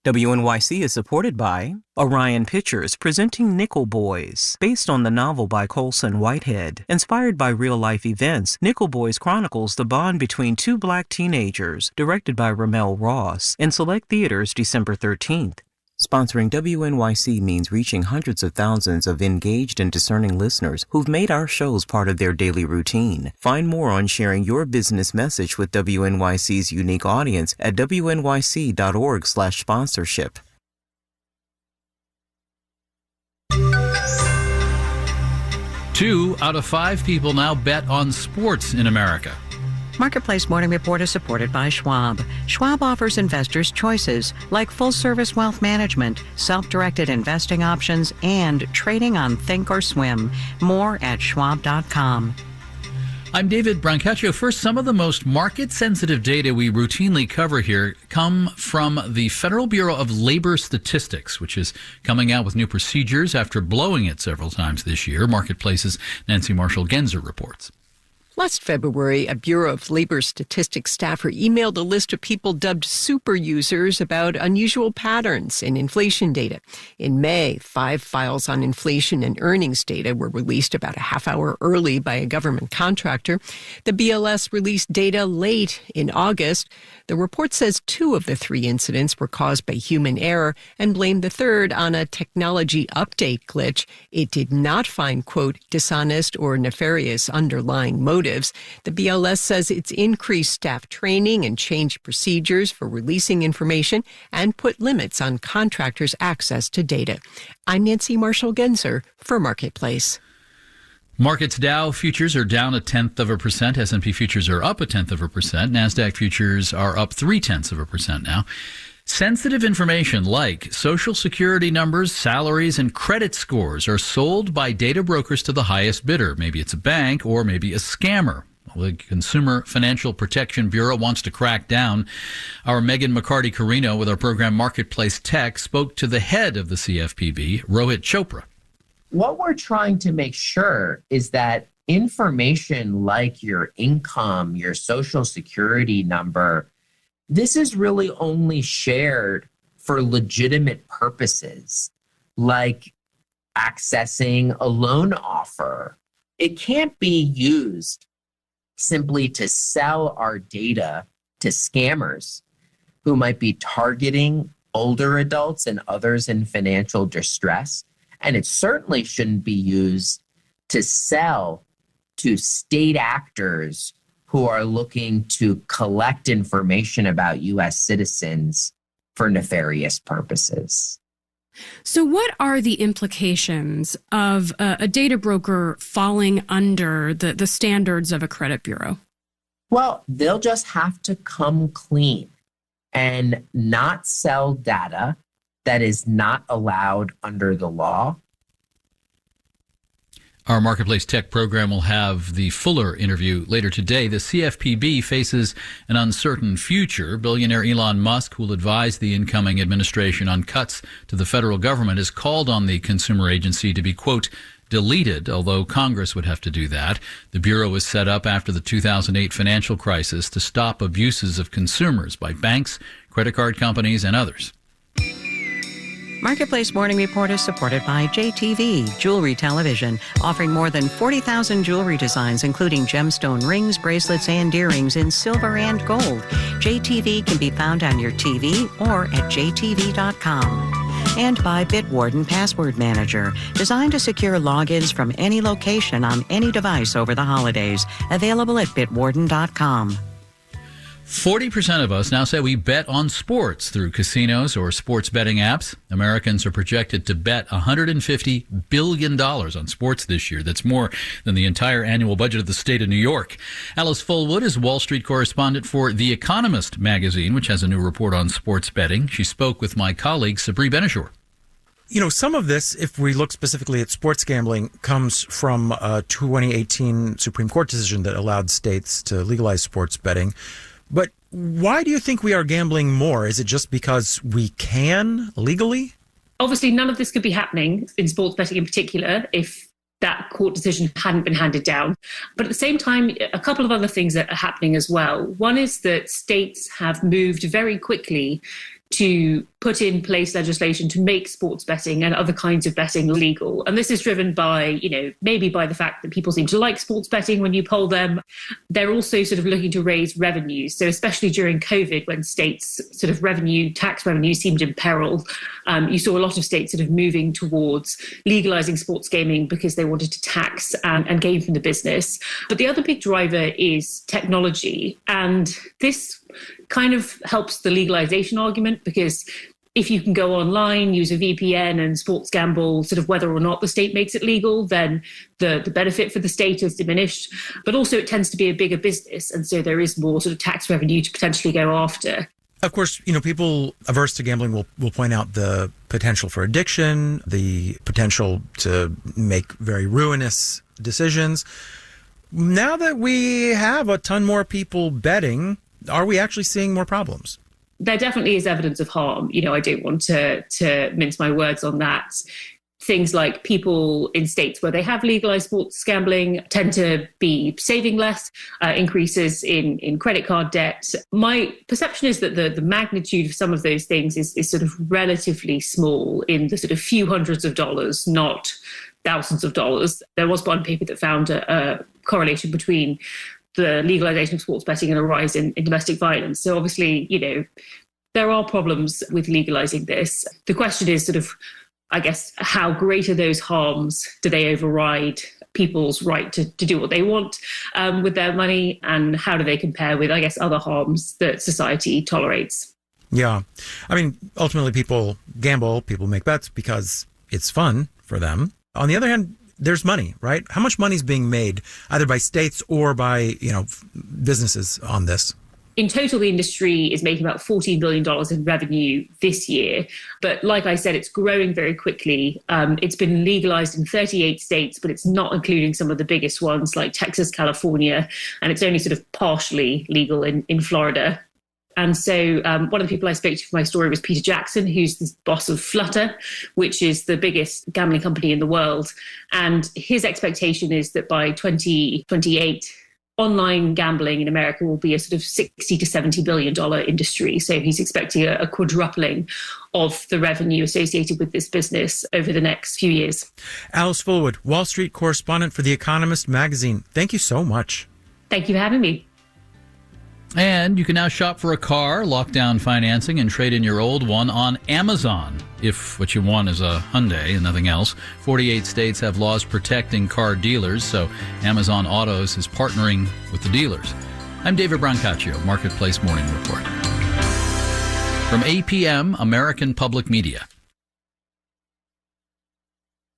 WNYC is supported by Orion Pictures presenting Nickel Boys, based on the novel by Colson Whitehead. Inspired by real-life events, Nickel Boys chronicles the bond between two black teenagers, directed by Ramel Ross, in select theaters December 13th. Sponsoring WNYC means reaching hundreds of thousands of engaged and discerning listeners who've made our shows part of their daily routine. Find more on sharing your business message with WNYC's unique audience at wnyc.org/sponsorship. Two out of five people now bet on sports in America. Marketplace Morning Report is supported by Schwab. Schwab offers investors choices like full-service wealth management, self-directed investing options, and trading on Thinkorswim. More at schwab.com. I'm David Brancaccio. First, some of the most market-sensitive data we routinely cover here come from the Federal Bureau of Labor Statistics, which is coming out with new procedures after blowing it several times this year. Marketplace's Nancy Marshall-Genzer reports. Last February, a Bureau of Labor Statistics staffer emailed a list of people dubbed super users about unusual patterns in inflation data. In May, 5 files on inflation and earnings data were released about a half hour early by a government contractor. The BLS released data late in August. The report says 2 of the 3 incidents were caused by human error and blamed the third on a technology update glitch. It did not find, quote, dishonest or nefarious underlying motives. The BLS says it's increased staff training and changed procedures for releasing information and put limits on contractors' access to data. I'm Nancy Marshall-Genzer for Marketplace. Markets Dow futures are down 0.1%. S&P futures are up 0.1%. NASDAQ futures are up 0.3% now. Sensitive information like Social Security numbers, salaries, and credit scores are sold by data brokers to the highest bidder. Maybe it's a bank or maybe a scammer. Well, the Consumer Financial Protection Bureau wants to crack down. Our Megan McCarty-Carino with our program Marketplace Tech spoke to the head of the CFPB, Rohit Chopra. What we're trying to make sure is that information like your income, your Social Security number, this is really only shared for legitimate purposes, like accessing a loan offer. It can't be used simply to sell our data to scammers who might be targeting older adults and others in financial distress. And it certainly shouldn't be used to sell to state actors who are looking to collect information about U.S. citizens for nefarious purposes. So what are the implications of a data broker falling under the standards of a credit bureau? Well, they'll just have to come clean and not sell data that is not allowed under the law. Our Marketplace Tech program will have the fuller interview later today. The CFPB faces an uncertain future. Billionaire Elon Musk, who will advise the incoming administration on cuts to the federal government, has called on the consumer agency to be, quote, deleted, although Congress would have to do that. The Bureau was set up after the 2008 financial crisis to stop abuses of consumers by banks, credit card companies, and others. Marketplace Morning Report is supported by JTV Jewelry Television, offering more than 40,000 jewelry designs, including gemstone rings, bracelets, and earrings in silver and gold. JTV can be found on your TV or at jtv.com. And by Bitwarden Password Manager, designed to secure logins from any location on any device over the holidays. Available at bitwarden.com. 40% of us now say we bet on sports through casinos or sports betting apps. Americans are projected to bet $150 billion on sports this year. That's more than the entire annual budget of the state of New York. Alice Fullwood is Wall Street correspondent for The Economist magazine, which has a new report on sports betting. She spoke with my colleague, Sabri Benishore. You know, some of this, if we look specifically at sports gambling, comes from a 2018 Supreme Court decision that allowed states to legalize sports betting. But why do you think we are gambling more? Is it just because we can legally? Obviously, none of this could be happening in sports betting in particular if that court decision hadn't been handed down. But at the same time, a couple of other things that are happening as well. One is that states have moved very quickly to put in place legislation to make sports betting and other kinds of betting legal. And this is driven by, maybe by the fact that people seem to like sports betting when you poll them. They're also sort of looking to raise revenues. So especially during COVID, when states' sort of tax revenue seemed in peril, you saw a lot of states sort of moving towards legalizing sports gaming because they wanted to tax and gain from the business. But the other big driver is technology. And this kind of helps the legalization argument, because if you can go online, use a VPN and sports gamble, sort of whether or not the state makes it legal, then the benefit for the state is diminished. But also it tends to be a bigger business. And so there is more sort of tax revenue to potentially go after. Of course, people averse to gambling will point out the potential for addiction, the potential to make very ruinous decisions. Now that we have a ton more people betting, are we actually seeing more problems? There definitely is evidence of harm. I don't want to mince my words on that. Things like people in states where they have legalized sports gambling tend to be saving less, increases in credit card debt. My perception is that the magnitude of some of those things is sort of relatively small, in the sort of few hundreds of dollars, not thousands of dollars. There was one paper that found a correlation between the legalization of sports betting and a rise in domestic violence. So obviously, there are problems with legalizing this. The question is sort of, I guess, how great are those harms? Do they override people's right to do what they want with their money? And how do they compare with, I guess, other harms that society tolerates? Yeah. I mean, ultimately, people gamble, people make bets because it's fun for them. On the other hand, there's money, right? How much money is being made either by states or by, businesses on this? In total, the industry is making about $14 billion in revenue this year. But like I said, it's growing very quickly. It's been legalized in 38 states, but it's not including some of the biggest ones like Texas, California, and it's only sort of partially legal in Florida. And so one of the people I spoke to for my story was Peter Jackson, who's the boss of Flutter, which is the biggest gambling company in the world. And his expectation is that by 2028, online gambling in America will be a sort of $60 to $70 billion industry. So he's expecting a quadrupling of the revenue associated with this business over the next few years. Alice Fullwood, Wall Street correspondent for The Economist magazine. Thank you so much. Thank you for having me. And you can now shop for a car, lock down financing, and trade in your old one on Amazon. If what you want is a Hyundai and nothing else. 48 states have laws protecting car dealers, so Amazon Autos is partnering with the dealers. I'm David Brancaccio, Marketplace Morning Report. From APM, American Public Media.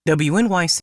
WNYC